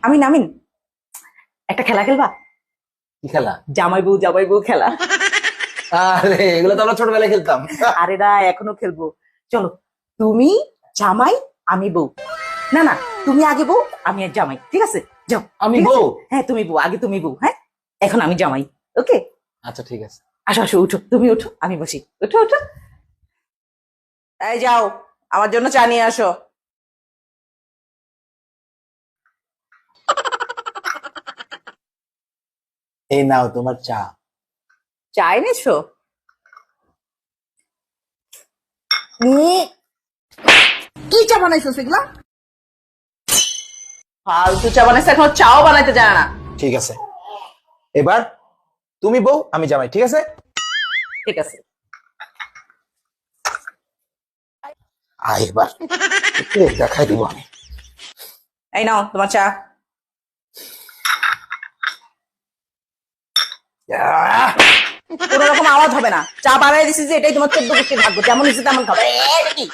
আমি নামিন, একটা খেলা খেলবা? কি খেলা? জামাই বউ খেলা। আরে এগুলো তো আমরা ছোটবেলায় খেলতাম। আরে না, এখনো খেলবো। চলো, তুমি জামাই, আমি বউ। না না, তুমি আগে বউ, আমি আর জামাই, ঠিক আছে? যাও। আমি ঠিক আছে? বউ? হ্যাঁ তুমি বউ, আগে তুমি বউ, হ্যাঁ এখন আমি জামাই। ওকে, আচ্ছা ঠিক আছে। আসো আসো, উঠো, তুমি উঠো, আমি বসি। উঠো উঠো। এই যাও, আমার জন্য চা নিয়ে আসো। এই নাও তোমার চা। চা এনেছো? উম, কি চা বানাইছো সেগুলা? ফালতু চা বানাইছে, এখন চাও বানাইতে জানে না। ঠিক আছে, এবার তুমি বউ আমি জামাই, ঠিক আছে? ঠিক আছে। আয় এবার তোকে দেখাই দিব আমি। এই নাও তোমার চা। আহ! কোন রকম আওয়াজ হবে না। চা বানাই দিছি যে এটাই তোমার 14 গোষ্ঠীর ভাগ্য, যেমন ইচ্ছে তেমন খাবে। এই, এটা কি?